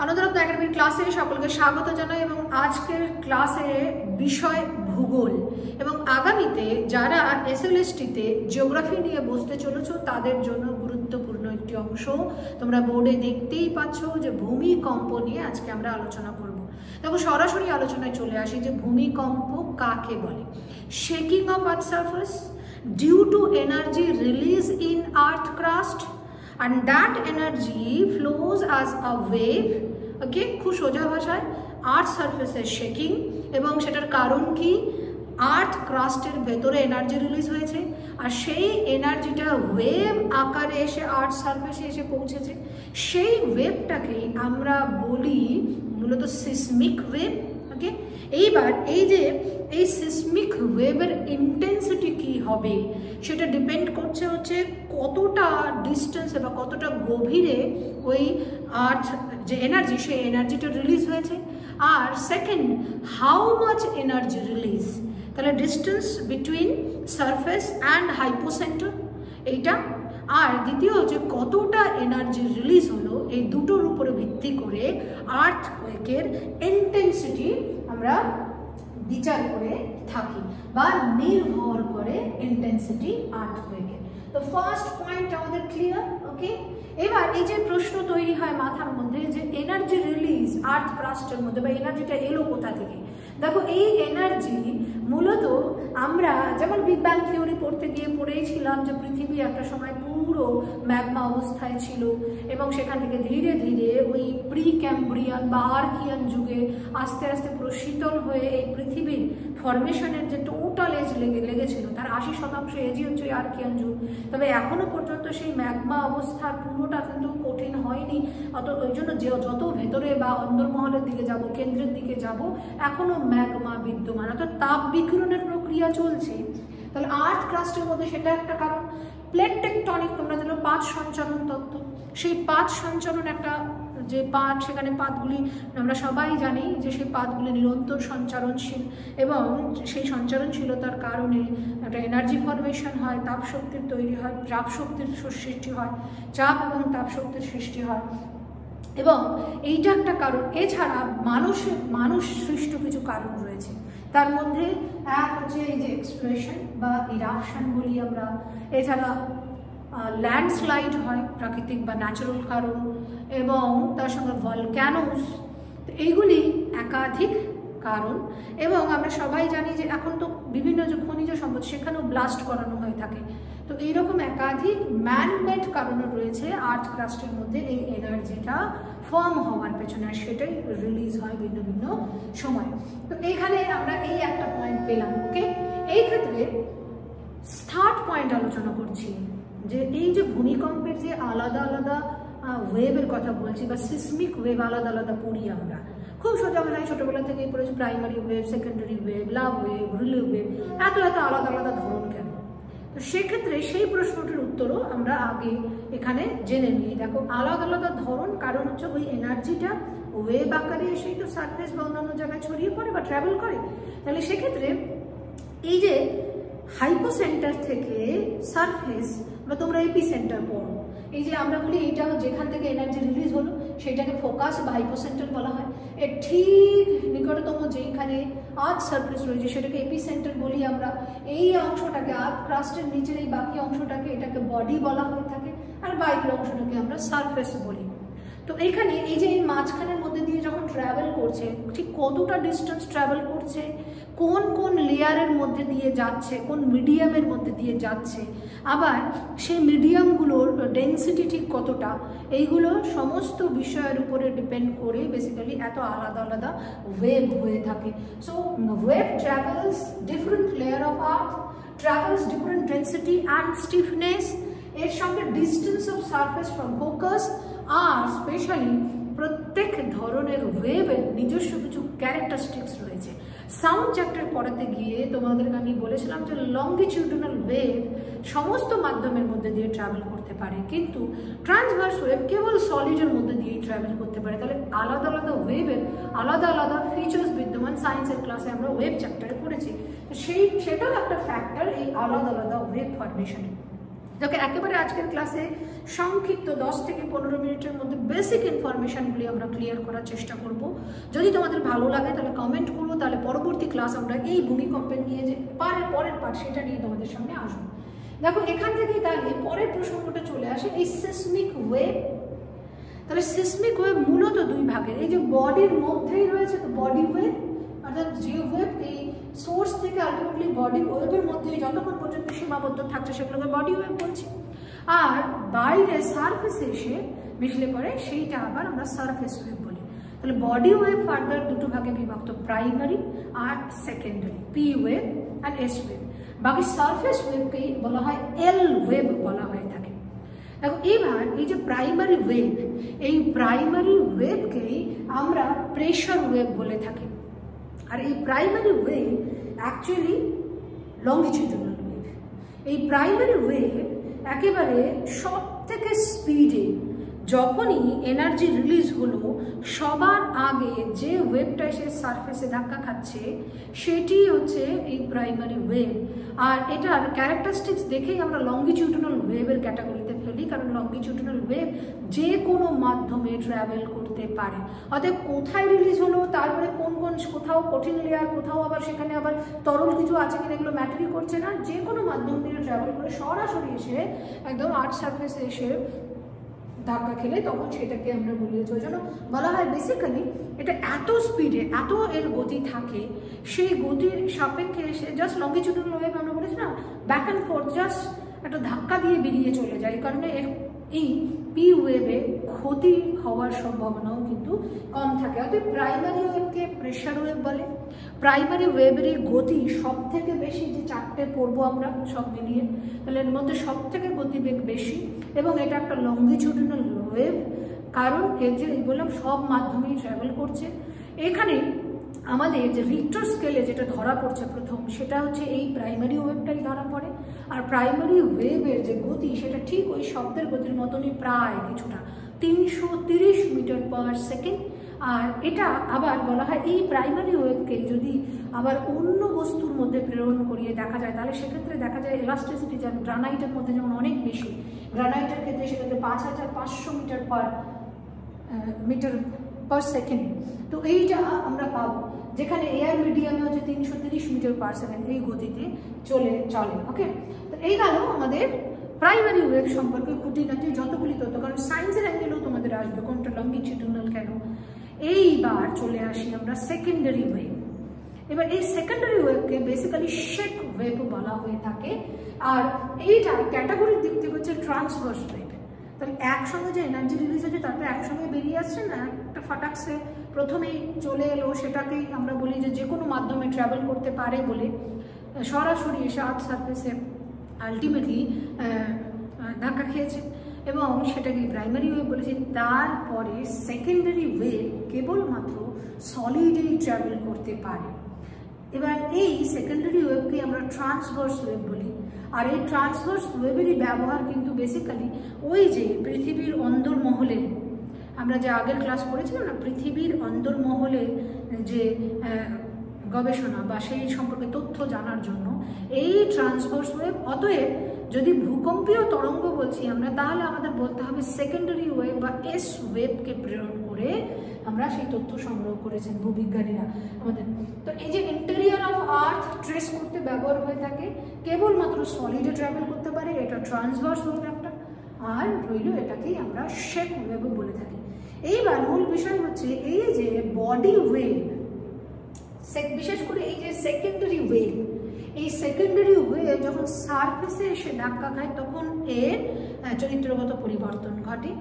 আনন্দরত্ন একাডেমির ক্লাসে সকলকে স্বাগত জানাই এবং আজকের ক্লাসে বিষয় ভূগোল এবং আগামীতে যারা এসএলএসটিতে জিওগ্রাফি নিয়ে বসতে চলেছো তাদের জন্য গুরুত্বপূর্ণ একটি অংশ। তোমরা বোর্ডে দেখতেই পাচ্ছ যে ভূমিকম্প নিয়ে আজকে আমরা আলোচনা করব। দেখো সরাসরি আলোচনায় চলে আসি যে ভূমিকম্প কাকে বলে। Shaking of earth surface due to energy release in earth crust and that energy flows as a wave, okay, খুব সোজা ভাষায় আর্থ সারফেসের শেকিং এবং সেটার কারণ কি, আর্থ ক্রাস্টের ভেতরে এনার্জি রিলিজ হয়েছে আর সেই এনার্জিটা ওয়েভ আকারে এসে আর্থ সারফেসে এসে পৌঁছেছে। সেই ওয়েভটাকেই আমরা বলি মূলত সিসমিক ওয়েভ। ওকে, এইবার এই যে এই সিসমিক ওয়েভের ইন্টেন্সিটি কি হবে সেটা ডিপেন্ড করছে হচ্ছে কতটা ডিস্টেন্সে বা কতটা গভীরে ওই আর্থ যে এনার্জি সেই এনার্জিটা রিলিজ হয়েছে। আর second, how much energy release, তাহলে distance between surface and hypocentre এইটা। আর দ্বিতীয় হচ্ছে কতটা এনার্জি রিলিজ হলো, এই দুটোর উপরে ভিত্তি করে আর্থকোয়েকের ইন্টেন্সিটি আমরা বিচার করে থাকি বা নির্ভর করে ইন্টেন্সিটি আর্থকোয়েকের। তো ফার্স্ট পয়েন্ট আমাদের ক্লিয়ার। ওকে, এবার এই যে প্রশ্ন তৈরি হয় মাথার মধ্যে যে এনার্জি রিলিজ আর্থ ক্রাস্টের মধ্যে বা এনার্জিটা এলো কোথা থেকে। দেখো এই এনার্জি মূলত আমরা যেমন বিগ ব্যাং থিওরি পড়তে গিয়ে পড়েছিলাম যে পৃথিবী একটা সময় পুরো ম্যাগমা অবস্থায় ছিল এবং সেখান থেকে ধীরে ধীরে ওই প্রি ক্যাম্ব্রিয়ান বা আর্কিয়ান যুগে আস্তে আস্তে পুরো শীতল হয়ে এই পৃথিবীর ফরমেশনের যে টোটাল এজ লেগেছিল তার 80% এজই হচ্ছে ওই আর্কিয়ান যুগ। তবে এখনো পর্যন্ত সেই ম্যাগমা অবস্থার পুরোটা কিন্তু কঠিন হয়নি। ওই জন্য যত ভেতরে বা অন্দরমহলের দিকে যাব, কেন্দ্রের দিকে যাব, এখনো ম্যাগমা বিদ্যমান, অর্থাৎ তাপ বিকিরণের প্রক্রিয়া চলছে। তাহলে আর্থ ক্রাস্টের মধ্যে সেটা একটা কারণ। প্লেট টেকটনিক তোমরা জানো, পাত সঞ্চালন তত্ত্ব, সেই পাত সঞ্চালন একটা যে পাত, সেখানে পাতগুলি আমরা সবাই জানি যে সেই পাতগুলি নিরন্তর সঞ্চারণশীল এবং সেই সঞ্চারণশীলতার কারণে একটা এনার্জি ফরমেশন হয়, তাপ শক্তির তৈরি হয়, চাপ শক্তির সৃষ্টি হয়, চাপ এবং তাপ শক্তির সৃষ্টি হয় এবং এইটা একটা কারণ। এছাড়া মানুষ সৃষ্ট কিছু কারণ রয়েছে, তার মধ্যে এক হচ্ছে এই যে এক্সপ্লোশন বা ইরাপশন বলি আমরা। এছাড়া ল্যান্ডস্লাইড হয়, প্রাকৃতিক বা ন্যাচারাল কারণ, এবং তার সঙ্গে ভলক্যানোস। এইগুলি একাধিক কারণ এবং আমরা সবাই জানি যে এখন তো বিভিন্ন যে খনিজ সম্পদ সেখানেও ব্লাস্ট করানো হয়ে থাকে। তো এইরকম একাধিক ম্যানমেড কারণও রয়েছে আর্থ ক্রাস্টের মধ্যে এই এনার্জিটা ফর্ম হওয়ার পেছনে, আর সেটাই রিলিজ হয় ভিন্ন ভিন্ন সময়। তো এইখানে আমরা এই একটা পয়েন্ট পেলাম। ওকে, এই ক্ষেত্রে থার্ড পয়েন্ট আলোচনা করছি যে এই যে ভূমিকম্পের যে আলাদা আলাদা ওয়েভের কথা বলছি বা সিসমিক ওয়েভ আলাদা আলাদা পড়ি আমরা খুব সোজা ভাষায়, ছোটবেলা থেকেই পড়েছি প্রাইমারি ওয়েভ, সেকেন্ডারি ওয়েভ, লাভ ওয়েভ, রিলে ওয়েভ, এত আলাদা আলাদা ধরন কেন। তো সেক্ষেত্রে সেই প্রশ্নটির উত্তরও আমরা আগে এখানে জেনে নিই। দেখো আলাদা আলাদা ধরন কারণ হচ্ছে ওই এনার্জিটা ওয়েভ আকারে এসেই তো সারফেস বা অন্যান্য জায়গায় ছড়িয়ে পড়ে বা ট্রাভেল করে। তাহলে সেক্ষেত্রে এই যে হাইপোসেন্টার থেকে সারফেস বা তোমরা এপিসেন্টার পড়ো, এই যে আমরা বলি এইটা যেখান থেকে এনার্জি রিলিজ হলো সেটাকে ফোকাস বা হাইপোসেন্টার বলা হয়। এর ঠিক নিকটতম যেখানে আর্থ সারফেস রয়েছে সেটাকে এপিসেন্টার বলি আমরা। এই অংশটাকে আর্থ ক্রাস্টের নিচের এই বাকি অংশটাকে এটাকে বডি বলা হয়ে থাকে আর বাইরের অংশটাকে আমরা সারফেস বলি। তো এখানে এই যে এই মাঝখানের মধ্যে দিয়ে যখন ট্রাভেল করছে ঠিক কতটা ডিস্টেন্স ট্রাভেল করছে, কোন কোন লেয়ারের মধ্যে দিয়ে যাচ্ছে, কোন মিডিয়ামের মধ্যে দিয়ে যাচ্ছে, আবার সেই মিডিয়ামগুলোর ডেন্সিটি ঠিক কতটা, এইগুলো সমস্ত বিষয়ের উপরে ডিপেন্ড করে বেসিক্যালি এত আলাদা আলাদা ওয়েভ হয়ে থাকে। So wave travels different layer of earth, travels different density and stiffness, এর সঙ্গে distance of surface from focus, আর স্পেশালি প্রত্যেক ধরনের ওয়েভের নিজস্ব কিছু ক্যারেক্টারিস্টিক্স রয়েছে। সাউন্ড চ্যাপ্টার পড়াতে গিয়ে তোমাদেরকে আমি বলেছিলাম যে লংগিটিউডিনাল ওয়েভ সমস্ত মাধ্যমের মধ্যে দিয়ে ট্রাভেল করতে পারে, কিন্তু ট্রান্সভার্স ওয়েভ কেবল সলিডের মধ্যে দিয়েই ট্রাভেল করতে পারে। তাহলে আলাদা আলাদা ওয়েভের আলাদা আলাদা ফিচার্স বিদ্যমান সায়েন্সের ক্লাসে আমরা ওয়েভ চ্যাপ্টারে পড়েছি। তো সেটাও একটা ফ্যাক্টর এই আলাদা আলাদা ওয়েভ ফরমেশনে। যাকে একেবারে আজকের ক্লাসে সংক্ষিপ্ত 10 থেকে 15 মিনিটের মধ্যে বেসিক ইনফরমেশনগুলি আমরা ক্লিয়ার করার চেষ্টা করব। যদি তোমাদের ভালো লাগে তাহলে কমেন্ট করবো, তাহলে পরবর্তী ক্লাস আমরা এই ভূমিকম্পের নিয়ে যে পরের পার্ট সেটা নিয়ে তোমাদের সামনে আসবো। দেখো এখান থেকেই তাহলে পরের প্রসঙ্গটা চলে আসে এই সিসমিক ওয়েভ। তাহলে সিসমিক ওয়েভ মূলত দুই ভাগের, এই যে বডির মধ্যেই রয়েছে তো বডি ওয়েভ, অর্থাৎ যে ওয়েভ এই সোর্স থেকে আলটিমেটলি বডি ওয়েভের মধ্যে যতক্ষণ পর্যন্ত সীমাবদ্ধ থাকছে সেগুলোকে বডি ওয়েভ বলছি, আর বাইরে সারফেসে এসে মিশলে পরে সেইটা আবার আমরা সারফেস ওয়েভ বলি। তাহলে বডি ওয়েভ ফার্দার দুটো ভাগে বিভক্ত, প্রাইমারি আর সেকেন্ডারি, পি ওয়েভ আর এস ওয়েভ। বাকি সারফেস ওয়েভকেই বলা হয় এল ওয়েভ বলা হয়ে থাকে। দেখো এবার এই যে প্রাইমারি ওয়েভ, এই প্রাইমারি ওয়েভকেই আমরা প্রেশার ওয়েভ বলে থাকি। আর এই primary wave actually longitudinal wave. এই প্রাইমারি ওয়েভ একেবারে সব থেকে স্পিডে যখনই এনার্জি রিলিজ হলো সবার আগে যে ওয়েভটা এসে সারফেসে ধাক্কা খাচ্ছে সেটি হচ্ছে এই প্রাইমারি ওয়েভ। আর এটার ক্যারেক্টারিস্টিক্স দেখেই আমরা লংগিটিউডিনাল ওয়েভের ক্যাটাগরিতে ফেলি, কারণ লংগিটিউডিনাল ওয়েভ যে কোনো মাধ্যমে ট্রাভেল করতে পারে। অতএব কোথায় রিলিজ হলো, তারপরে কোন কোথাও কঠিন লেয়ার, কোথাও আবার সেখানে আবার তরল কিছু আছে কিনা এগুলো ম্যাটারই করছে না, যে কোনো মাধ্যম দিয়ে ট্রাভেল করে সরাসরি এসে একদম আর্থ সারফেসে এসে ধাক্কা খেলে তখন সেটাকে আমরা বলি। ওই জন্য বলা হয় বেসিক্যালি এটা এত স্পিডে এত এর গতি থাকে, সেই গতির সাপেক্ষে এসে জাস্ট লংগিটিউডিনাল ওয়েভ আমরা বলেছি না, ব্যাক অ্যান্ড ফোর্থ জাস্ট একটা ধাক্কা দিয়ে বেরিয়ে চলে যায়। এই কারণে এই পি ওয়েভে ক্ষতি হওয়ার সম্ভাবনাও কিন্তু কম থাকে। অর্থাৎ প্রাইমারি ওয়েভকে প্রেশার ওয়েভ বলে। প্রাইমারি ওয়েভের গতি সব থেকে বেশি, যে চারটে পড়বো আমরা সব মিলিয়ে, তাহলে এর মধ্যে সব থেকে গতিবেগ বেশি এবং এটা একটা লংগিটিউডিনাল ওয়েভ, কারণ এর যে বললাম সব মাধ্যমেই ট্রাভেল করছে। এখানে আমাদের যে রিক্টার স্কেলে যেটা ধরা পড়ছে প্রথম, সেটা হচ্ছে এই প্রাইমারি ওয়েভটাই ধরা পড়ে। আর প্রাইমারি ওয়েভের যে গতি সেটা ঠিক ওই শব্দের গতির মতনই, প্রায় কিছুটা 330 মিটার পার সেকেন্ড। আর এটা আবার বলা হয় এই প্রাইমারি ওয়েভকে যদি আবার অন্য বস্তুর মধ্যে প্রেরণ করিয়ে দেখা যায় তাহলে সেক্ষেত্রে দেখা যায় ইলাস্টিসিটি যেমন গ্রানাইটের মধ্যে যেমন অনেক বেশি, গ্রানাইটের ক্ষেত্রে সেক্ষেত্রে 5500 মিটার পার সেকেন্ড। তো এইটা আমরা পাবো, যেখানে এয়ার মিডিয়ামে হচ্ছে 330 মিটার পার সেকেন্ড এই গতিতে চলে। ওকে, তো এই গেল আমাদের প্রাইমারি ওয়েভ সম্পর্কে খুঁটিনাটি যতগুলি তথ্য, কারণ সায়েন্সের অ্যাঙ্গেলেও তোমাদের আসবে কোনটা লংগিটিউডিনাল কেন। এইবার চলে আসি আমরা সেকেন্ডারি ওয়েভ। এবার এই সেকেন্ডারি ওয়েভকে বেসিক্যালি শেক ওয়েভ বলা হয়ে থাকে। আর এইটা ক্যাটাগরির দিক থেকে হচ্ছে ট্রান্সভার্স ওয়েভ। তাহলে একসঙ্গে যে এনার্জি রিলিজ হচ্ছে তারপরে একসঙ্গে বেরিয়ে আসছে না, একটা ফাটাকসে প্রথমেই চলে এলো, সেটাকেই আমরা বলি যে কোনো মাধ্যমে ট্রাভেল করতে পারে বলে সরাসরি এসে আর্থ সারফেসে আলটিমেটলি ধাক্কা খেয়েছে এবং সেটাকে প্রাইমারি ওয়েভ বলেছি। তারপরে সেকেন্ডারি ওয়েভ কেবলমাত্র সলিডেই ট্রাভেল করতে পারে। এবার এই সেকেন্ডারি ওয়েভকে আমরা ট্রান্সভার্স ওয়েভ বলি। আর এই ট্রান্সভার্স ওয়েভেরই ব্যবহার কিন্তু বেসিক্যালি ওই যে পৃথিবীর অন্দরমহলে, আমরা যে আগের ক্লাস করেছিলাম না, পৃথিবীর অন্দরমহলে যে গবেষণা বা সেই সম্পর্কে তথ্য জানার জন্য এই ট্রান্সভার্স ওয়েভ। অতএব যদি ভূকম্পীয় তরঙ্গ বলছি আমরা, তাহলে আমাদের বলতে হবে সেকেন্ডারি ওয়েভ বা এস ওয়েভকে প্রেরণ করে আমরা সেই তথ্য সংগ্রহ করেছেন ভূবিজ্ঞানীরা আমাদের। তো এই যে ইন্টেরিয়র অফ আর্থ ট্রেস করতে ব্যবহার হয়ে থাকে, কেবলমাত্র সলিডে ট্রাভেল করতে পারে, এটা ট্রান্সভার্স ওয়েভ একটা। আর রইল এটাকেই আমরা শেক ওয়েভও বলে থাকি। এইবার মূল বিষয় হচ্ছে এই যে বডি ওয়েভ, বিশেষ করে এই যে সেকেন্ডারি ওয়েভ, এই সেকেন্ডারি ওয়েভ যখন সারফেসে এসে ধাক্কা খায় তখন এর চরিত্রগত পরিবর্তন ঘটে।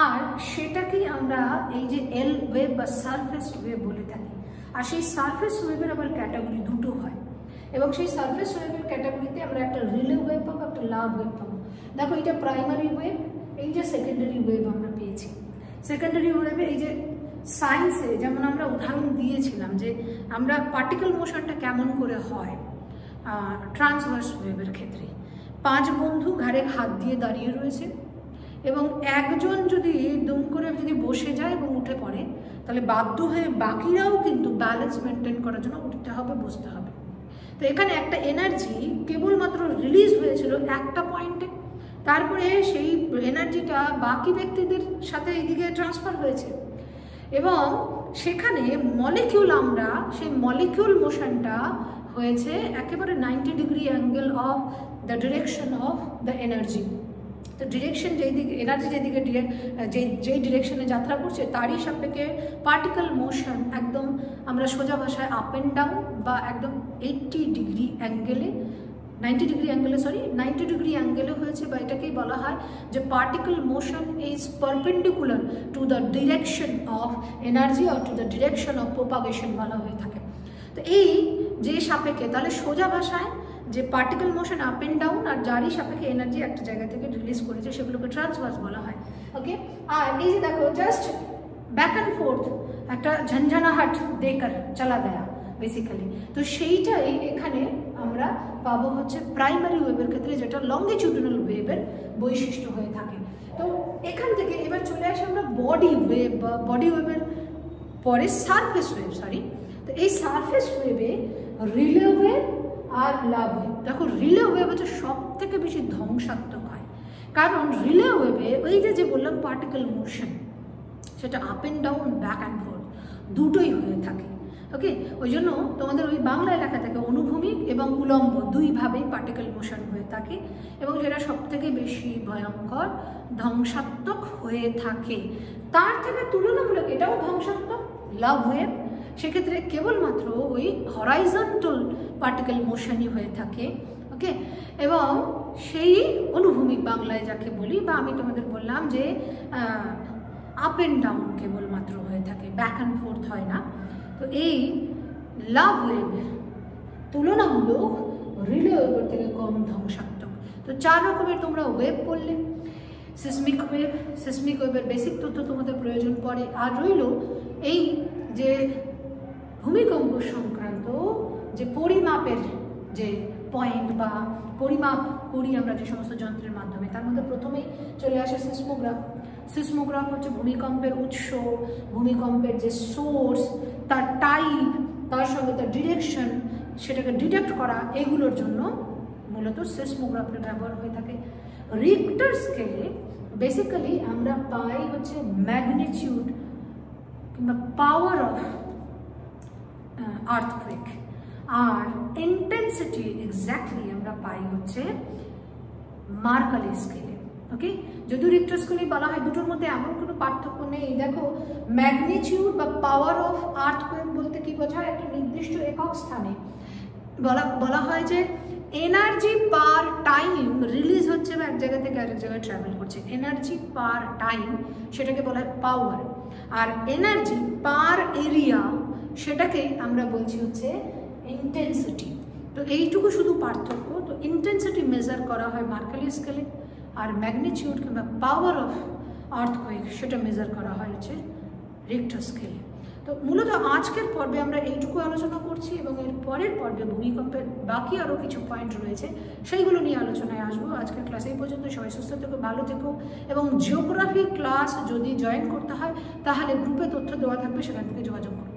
আর সেটাকেই আমরা এই যে এল ওয়েভ বা সারফেস ওয়েভ বলে থাকি। আর সেই সারফেস ওয়েভের আবার ক্যাটাগরি দুটো হয় এবং সেই সারফেস ওয়েভের ক্যাটাগরিতে আমরা একটা রিলে ওয়েভ পাবো, একটা লাভ ওয়েভ পাবো। দেখো এটা প্রাইমারি ওয়েভ, এই যে সেকেন্ডারি ওয়েভ আমরা পেয়েছি। সেকেন্ডারি ওয়েভে এই যে সায়েন্সে যেমন আমরা উদাহরণ দিয়েছিলাম যে আমরা পার্টিকেল মোশনটা কেমন করে হয় ট্রান্সভার্স ওয়েভের ক্ষেত্রে, 5 বন্ধু ঘাড়ে হাত দিয়ে দাঁড়িয়ে রয়েছে এবং একজন যদি দুম করে যদি বসে যায় এবং উঠে পড়ে তাহলে বাধ্য হয়ে বাকিরাও কিন্তু ব্যালেন্স মেনটেন করার জন্য উঠতে হবে, বসতে হবে। তো এখানে একটা এনার্জি কেবলমাত্র রিলিজ হয়েছিল একটা পয়েন্টে, তারপরে সেই এনার্জিটা বাকি ব্যক্তিদের সাথে এইদিকে ট্রান্সফার হয়েছে এবং সেখানে মলিকিউল, আমরা সেই মলিকিউল মোশনটা হয়েছে একেবারে 90 degree angle of the direction of the energy. তো ডিরেকশন যেই দিকে, এনার্জি যেদিকে যেই ডিরেকশনে যাত্রা করছে তারই সাপেক্ষে পার্টিকেল মোশন একদম আমরা সোজা ভাষায় আপ অ্যান্ড ডাউন বা একদম 90 ডিগ্রি অ্যাঙ্গেলে হয়েছে, বা এটাকেই বলা হয় যে particle motion is perpendicular to the direction of energy or to the direction of propagation বলা হয়ে থাকে। তো এই যে সাপেক্ষে, তাহলে সোজা ভাষায় যে particle motion up and down আর যারই সাপেক্ষে এনার্জি একটা জায়গা থেকে রিলিজ করেছে সেগুলোকে ট্রান্সভার্স বলা হয়। ওকে, আর এই যে দেখো জাস্ট ব্যাক অ্যান্ড ফোর্থ একটা ঝঞ্ঝনাহাট দেকার চালা দেয়া বেসিক্যালি, তো সেইটাই এখানে আমরা পাবো হচ্ছে প্রাইমারি ওয়েভের ক্ষেত্রে, যেটা লঙ্গিটিউডিনাল ওয়েভের বৈশিষ্ট্য হয়ে থাকে। তো এখান থেকে এবার চলে আসে আমরা বডি ওয়েভ বা বডি ওয়েভের পরে সারফেস ওয়েভ, তো এই সারফেস ওয়েভে রিলে ওয়েভ আর লাভ ওয়েভ। দেখো রিলে ওয়েভ হচ্ছে সব থেকে বেশি ধ্বংসাত্মক হয়, কারণ রিলে ওয়েভে ওই যে বললাম পার্টিকেল মোশন, সেটা up and down, back and fourth দুটোই হয়ে থাকে। ওকে, ওই জন্য তোমাদের ওই বাংলা লেখা থেকে অনুভূমিক এবং উলম্ব দুইভাবেই পার্টিকেল মোশন হয়ে থাকে এবং সেটা সব থেকে বেশি ভয়ঙ্কর ধ্বংসাত্মক হয়ে থাকে। তার থেকে তুলনামূলক এটাও ধ্বংসাত্মক লাভ ওয়েভ, সেক্ষেত্রে কেবলমাত্র ওই হরাইজন্টাল পার্টিকেল মোশনই হয়ে থাকে। ওকে, এবং সেই অনুভূমিক বাংলায় যাকে বলি, বা আমি তোমাদের বললাম যে আপ অ্যান্ড ডাউন কেবলমাত্র হয়ে থাকে, ব্যাক অ্যান্ড ফোর্থ হয় না। তো এই লাভ ওয়েভ তুলনামূলক রিলে ওয়েভের থেকে কম ধ্বংসাত্মক। তো 4 রকমের তোমরা ওয়েভ পড়লে। সিসমিক ওয়েভের বেসিক তথ্য তোমাদের প্রয়োজন পড়ে। আর রইল এই যে ভূমিকম্প সংক্রান্ত যে পরিমাপের যে পয়েন্ট বা পরিমাপ করি আমরা যে সমস্ত যন্ত্রের মাধ্যমে, তার মধ্যে প্রথমেই চলে আসে সিসমোগ্রাফ হচ্ছে ভূমিকম্পের উৎস, ভূমিকম্পের যে সোর্স, তার টাইপ, তার সঙ্গে তার ডিরেকশন, সেটাকে ডিটেক্ট করা, এগুলোর জন্য মূলত সিসমোগ্রাফের ব্যবহার হয়ে থাকে। রিক্টার স্কেলে বেসিক্যালি আমরা পাই হচ্ছে ম্যাগনিটিউড কিংবা পাওয়ার অফ আর্থকুয়েক, আর ইন্টেন্সিটি এক্স্যাক্টলি আমরা পাই হচ্ছে মার্কালি স্কেলে। ওকে, যদিও রিক্টার স্কেলে বলা হয় দুটোর মধ্যে এমন কোনো পার্থক্য নেই। দেখো ম্যাগনিটিউড বা পাওয়ার অফ আর্থকুয়েক বলতে কি বোঝায়, একটা নির্দিষ্ট একক স্থানে বলা হয় যে এনার্জি পার টাইম রিলিজ হচ্ছে বা এক জায়গা থেকে আরেক জায়গায় ট্রাভেল করছে, এনার্জি পার টাইম সেটাকে বলা হয় পাওয়ার, আর এনার্জি পার এরিয়া সেটাকে আমরা বলছি হচ্ছে ইন্টেন্সিটি। তো এইটুকু শুধু পার্থক্য। তো ইন্টেন্সিটি মেজার করা হয় মার্কালি স্কেলে, আর ম্যাগনিটিউড কিংবা পাওয়ার অফ আর্থকুয়েক সেটা মেজার করা হয় হচ্ছে রিক্টার স্কেলে। তো মূলত আজকের পর্বে আমরা এইটুকু আলোচনা করছি এবং এর পরের পর্বে ভূমিকম্পের বাকি আরও কিছু পয়েন্ট রয়েছে, সেইগুলো নিয়ে আলোচনায় আসবো। আজকের ক্লাস এই পর্যন্ত। সবাই সুস্থ থেকো, ভালো থেকো, এবং জিওগ্রাফি ক্লাস যদি জয়েন করতে হয় তাহলে গ্রুপে তথ্য দেওয়া থাকবে, সেখান থেকে যোগাযোগ করো।